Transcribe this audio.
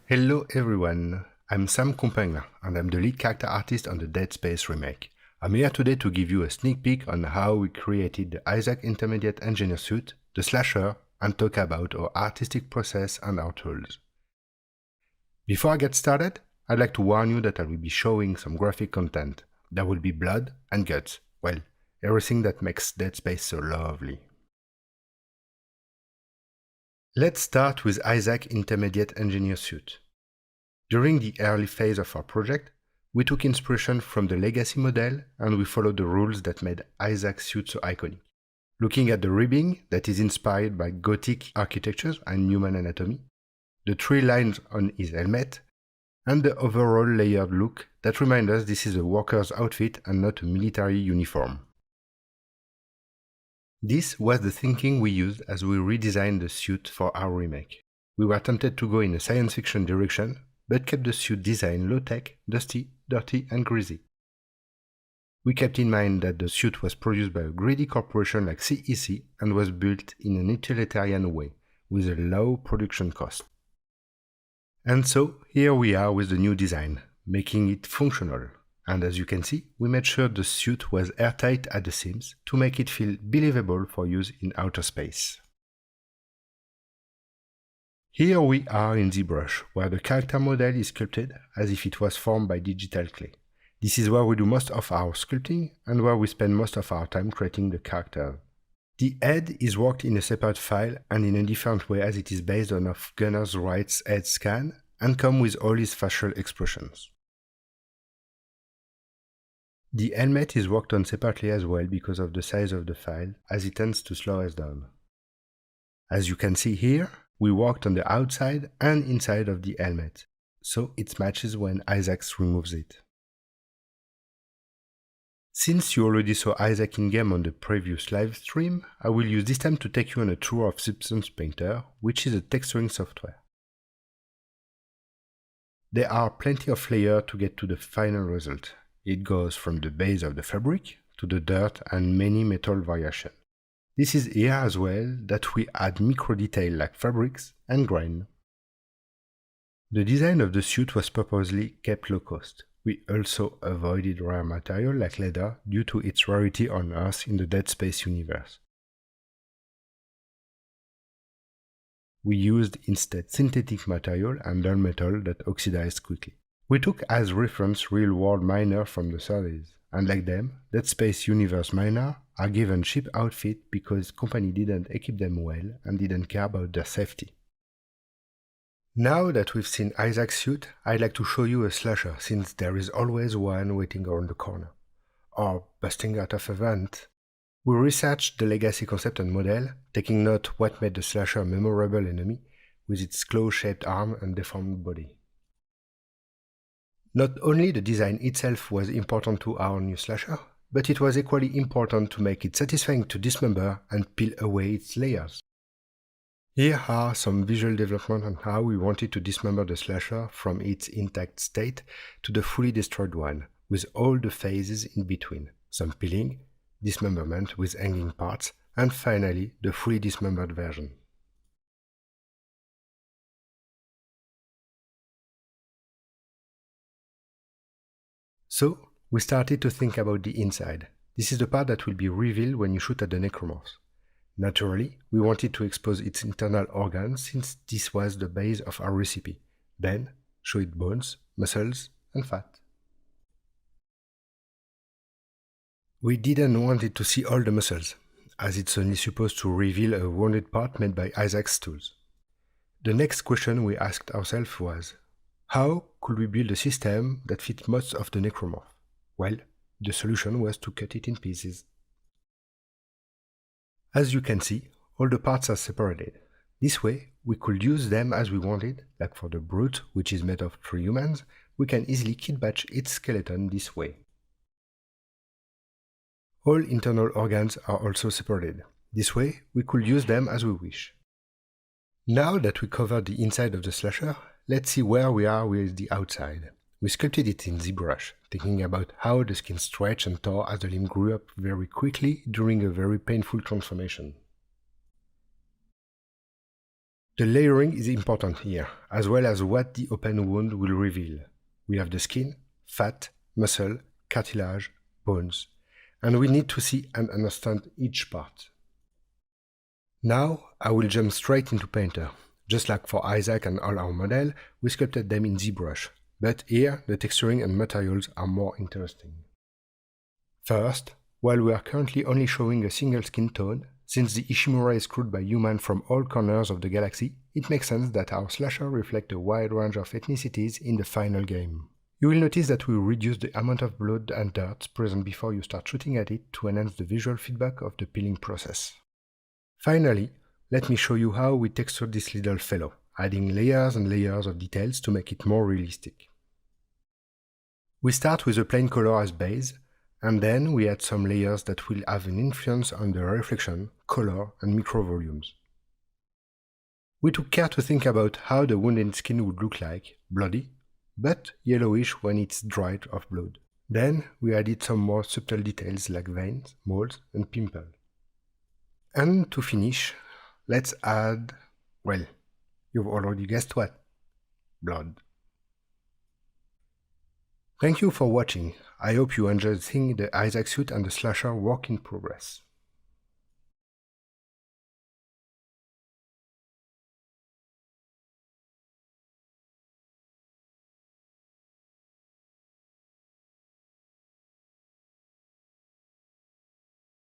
Hello everyone, I'm Sam Compain-Eglin and I'm the lead character artist on the Dead Space remake. I'm here today to give you a sneak peek on how we created the Isaac Intermediate Engineer suit, the slasher, and talk about our artistic process and our tools. Before I get started, I'd like to warn you that I will be showing some graphic content. There will be blood and guts, well, everything that makes Dead Space so lovely. Let's start with Isaac Intermediate Engineer suit. During the early phase of our project, we took inspiration from the legacy model and we followed the rules that made Isaac's suit so iconic. Looking at the ribbing that is inspired by Gothic architectures and human anatomy, the three lines on his helmet, and the overall layered look that reminds us this is a worker's outfit and not a military uniform. This was the thinking we used as we redesigned the suit for our remake. We were tempted to go in a science fiction direction, but kept the suit design low-tech, dusty, dirty, and greasy. We kept in mind that the suit was produced by a greedy corporation like CEC and was built in an utilitarian way, with a low production cost. And so, here we are with the new design, making it functional. And as you can see, we made sure the suit was airtight at the seams to make it feel believable for use in outer space. Here we are in Zbrush, where the character model is sculpted as if it was formed by digital clay. This is where we do most of our sculpting and where we spend most of our time creating the character. The head is worked in a separate file and in a different way as it is based on Gunner's right head scan and comes with all his facial expressions. The helmet is worked on separately as well because of the size of the file, as it tends to slow us down. As you can see here, we worked on the outside and inside of the helmet, so it matches when Isaac removes it. Since you already saw Isaac in-game on the previous live stream, I will use this time to take you on a tour of Simpsons Painter, which is a texturing software. There are plenty of layers to get to the final result. It goes from the base of the fabric to the dirt and many metal variations. This is here as well that we add micro detail like fabrics and grain. The design of the suit was purposely kept low cost. We also avoided rare material like leather due to its rarity on Earth in the Dead Space universe. We used instead synthetic material and dull metal that oxidized quickly. We took as reference real-world miners from the 30s, and like them, Dead Space Universe miners are given cheap outfits because company didn't equip them well and didn't care about their safety. Now that we've seen Isaac's suit, I'd like to show you a slasher since there is always one waiting around the corner. Or busting out of a vent. We researched the legacy concept and model, taking note what made the slasher a memorable enemy with its claw-shaped arm and deformed body. Not only the design itself was important to our new slasher, but it was equally important to make it satisfying to dismember and peel away its layers. Here are some visual development on how we wanted to dismember the slasher from its intact state to the fully destroyed one, with all the phases in between, some peeling, dismemberment with hanging parts, and finally the fully dismembered version. So, we started to think about the inside. This is the part that will be revealed when you shoot at the necromorphs. Naturally, we wanted to expose its internal organs since this was the base of our recipe. Then, show it bones, muscles, and fat. We didn't want it to see all the muscles, as it's only supposed to reveal a wounded part made by Isaac's tools. The next question we asked ourselves was, how could we build a system that fit most of the necromorph? Well, the solution was to cut it in pieces. As you can see, all the parts are separated. This way, we could use them as we wanted, like for the brute, which is made of 3 humans, we can easily kit batch its skeleton this way. All internal organs are also separated. This way, we could use them as we wish. Now that we covered the inside of the slasher, let's see where we are with the outside. We sculpted it in Zbrush, thinking about how the skin stretched and tore as the limb grew up very quickly during a very painful transformation. The layering is important here, as well as what the open wound will reveal. We have the skin, fat, muscle, cartilage, bones, and we need to see and understand each part. Now I will jump straight into Painter. Just like for Isaac and all our model, we sculpted them in Zbrush, but here the texturing and materials are more interesting. First, while we are currently only showing a single skin tone, since the Ishimura is crewed by humans from all corners of the galaxy, it makes sense that our slasher reflects a wide range of ethnicities in the final game. You will notice that we reduce the amount of blood and dirt present before you start shooting at it to enhance the visual feedback of the peeling process. Finally, let me show you how we textured this little fellow, adding layers and layers of details to make it more realistic. We start with a plain color as base, and then we add some layers that will have an influence on the reflection, color, and micro volumes. We took care to think about how the wounded skin would look like, bloody, but yellowish when it's dried of blood. Then we added some more subtle details like veins, moles, and pimples. And to finish, let's add, well, you've already guessed what? Blood. Thank you for watching. I hope you enjoyed seeing the Isaac suit and the slasher work in progress.